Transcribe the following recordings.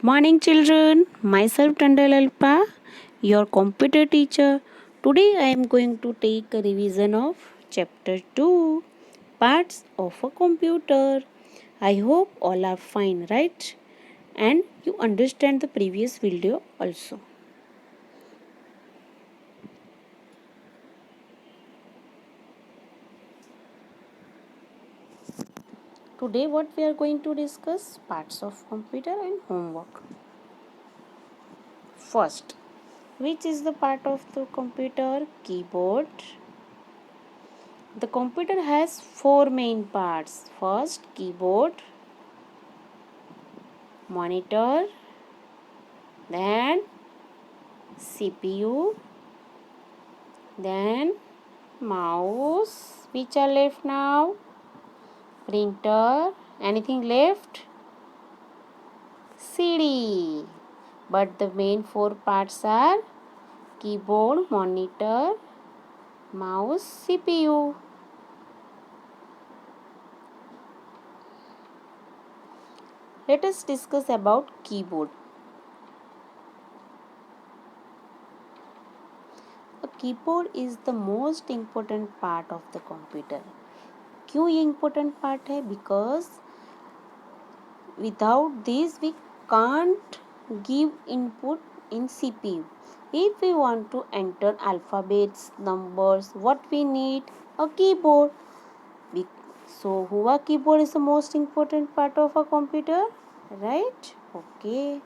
Morning, children. Myself Tandal Alpa, your computer teacher. Today I am going to take a revision of chapter 2, parts of a computer. I hope all are fine, right? And you understand the previous video also. Today what we are going to discuss parts of computer and homework. First, which is the part of the computer? Keyboard. The computer has four main parts. First, keyboard, monitor, then CPU, then mouse. Which are left now? Printer. Anything left? CD. But the main four parts are keyboard, monitor, mouse, CPU. Let us discuss about keyboard. A keyboard is the most important part of the computer. क्यों ये important part है? Because without this we can't give input in CPU. If we want to enter alphabets, numbers, what we need? A keyboard. So हुआ keyboard is the most important part of a computer, right? Okay.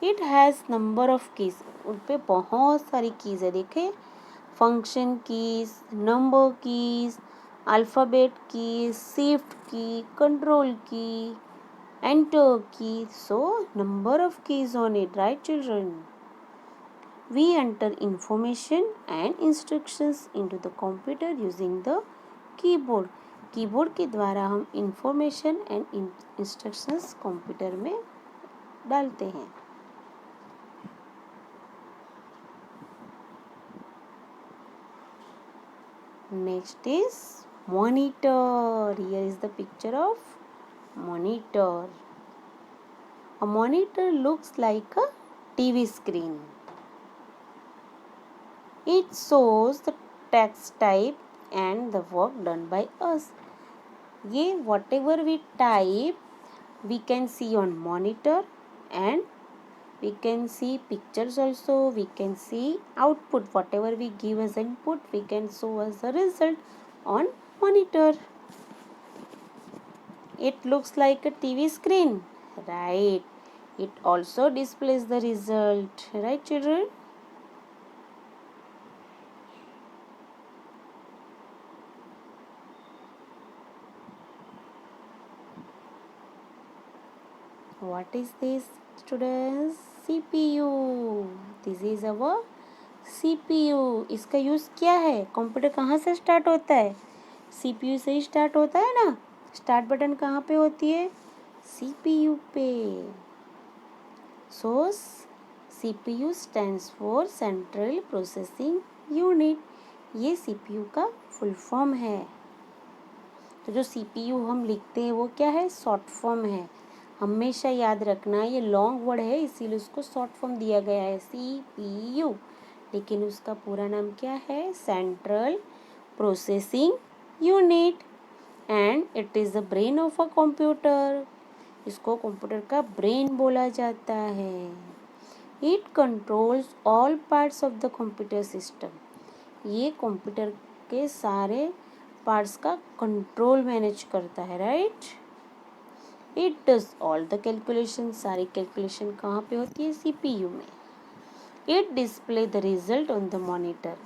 It has number of keys. उन पे बहुत सारी keys है. देखें, function keys, number keys, alphabet key, shift key, control key, enter key. So number of keys on it, right children? We enter information and instructions into the computer using the keyboard. Keyboard के द्वारा हम information and instructions computer में डालते हैं. Next is monitor. Here is the picture of monitor. A monitor looks like a TV screen. It shows the text type and the work done by us. ये whatever we type we can see on monitor, and we can see pictures also. We can see output. Whatever we give as input we can show as a result on monitor. It looks like a TV screen, right? It also displays the result, right children? What is this, students? CPU. This is our CPU. इसका use क्या है? Computer कहाँ से start होता है? CPU से ही start होता है ना. स्टार्ट बटन कहाँ पे होती है? CPU पे. So CPU stands for Central Processing Unit. ये CPU का फुल फॉर्म है. तो जो CPU हम लिखते हैं वो क्या है? शॉर्ट फॉर्म है. हमेशा याद रखना, ये लॉन्ग वर्ड है इसीलिए उसको शॉर्ट फॉर्म दिया गया है CPU, लेकिन उसका पूरा नाम क्या है? Central processing unit. And it is the brain of a computer. इसको कंप्यूटर का ब्रेन बोला जाता है. It controls all parts of the computer system. ये कंप्यूटर के सारे पार्ट्स का कंट्रोल मैनेज करता है, right? It does all the calculation. सारी कैलकुलेशन कहाँ पे होती है? CPU में. It display the result on the monitor.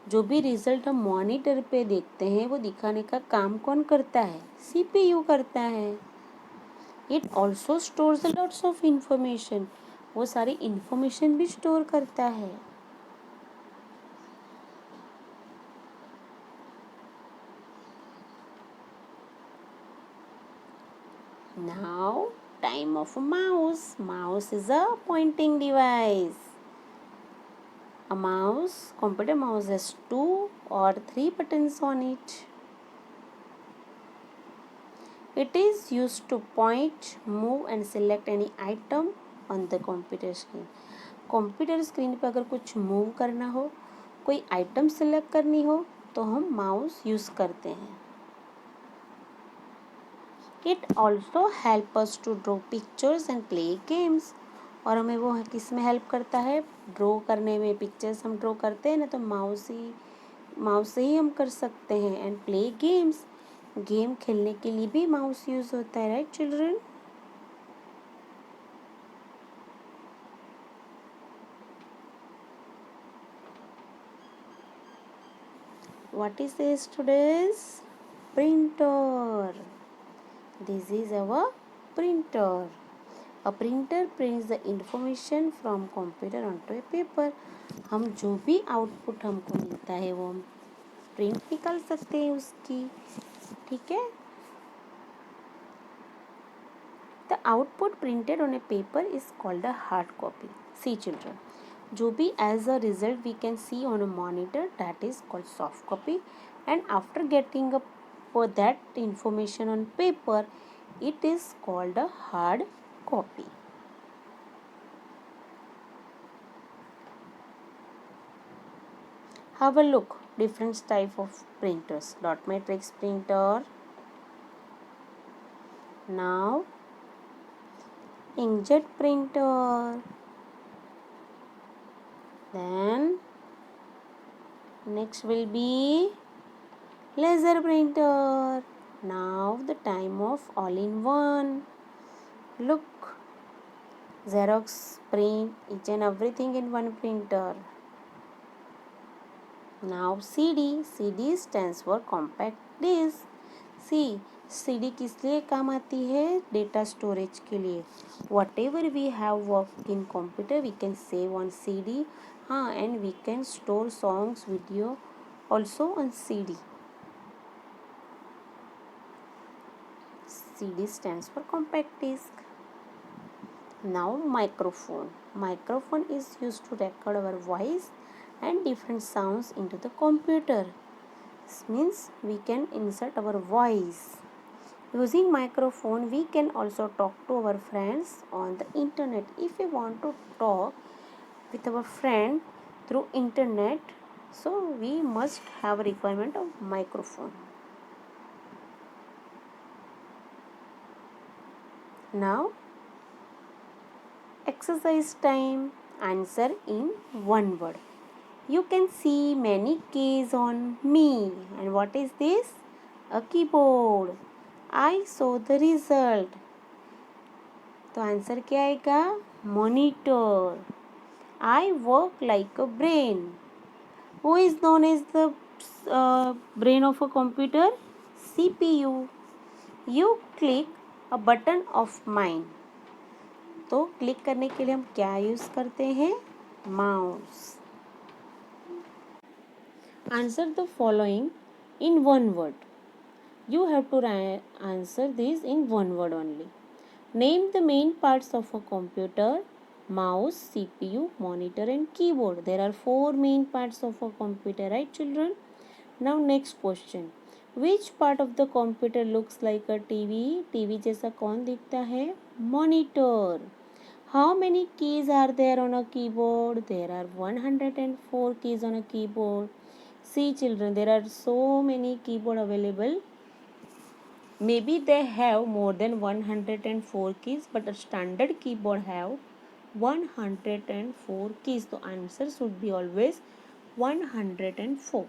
जो भी रिजल्ट हम मॉनिटर पे देखते हैं वो दिखाने का काम कौन करता है? CPU करता है. It also stores lots of information. वो सारी इंफॉर्मेशन भी स्टोर करता है. Now, time of a mouse. Mouse is a pointing device. A mouse, computer mouse has 2 or 3 buttons on it. It is used to point, move and select any item on the computer screen. Computer screen पे अगर कुछ move करना हो, कोई item select करनी हो, तो हम माउस यूज़ करते हैं. It also help us to draw pictures and play games. और हमें वो किस में हेल्प करता है? ड्रॉ करने में. पिक्चर्स हम ड्रॉ करते हैं ना, तो माउस से ही हम कर सकते हैं. एंड प्ले गेम्स, गेम खेलने के लिए भी माउस यूज़ होता है. Right children? What is this today's? Printer. This is our printer. A printer prints the information from computer onto a paper. हम जो भी आउटपुट हमको मिलता है वो हम प्रिंट निकाल सकते हैं उसकी. ठीक है. The output printed on a paper is called a hard copy. See children, जो भी as a result we can see on a monitor, that is called soft copy. And after getting for that information on paper, it is called a hard copy. Have a look, different type of printers. Dot matrix printer. Now inkjet printer. Then next will be laser printer. Now the time of all-in-one. Look, Xerox print each and everything in one printer. Now CD stands for compact disc. See, CD किस लिए काम आती है? Data storage के लिए. Whatever we have worked in computer, we can save on CD. हाँ, and we can store songs, video also on CD. CD stands for compact disc. Now microphone. Microphone is used to record our voice and different sounds into the computer. This means we can insert our voice. Using microphone, we can also talk to our friends on the internet. If we want to talk with our friend through internet, so we must have a requirement of microphone. Now exercise time. Answer in one word. You can see many keys on me. And what is this? A keyboard. I saw the result. तो answer क्या आएगा? Monitor. I work like a brain. Who is known as the brain of a computer? CPU. You click a button of mine. तो click करने के लिए हम क्या use करते हैं? Mouse. Answer the following in one word. You have to answer these in one word only. Name the main parts of a computer: mouse, CPU, monitor and keyboard. There are 4 main parts of a computer, right children? Now next question. Which part of the computer looks like a TV? TV जैसा कौन दिखता है? Monitor. How many keys are there on a keyboard? There are 104 keys on a keyboard. See children, there are so many keyboard available. Maybe they have more than 104 keys, but a standard keyboard have 104 keys. So answer should be always 104.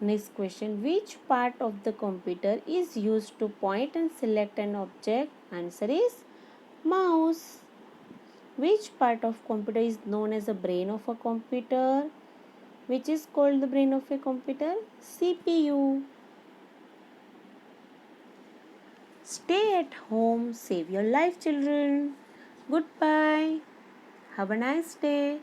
Next question. Which part of the computer is used to point and select an object? Answer is mouse. Which part of computer is known as the brain of a computer? Which is called the brain of a computer? CPU. Stay at home, save your life children. Goodbye. Have a nice day.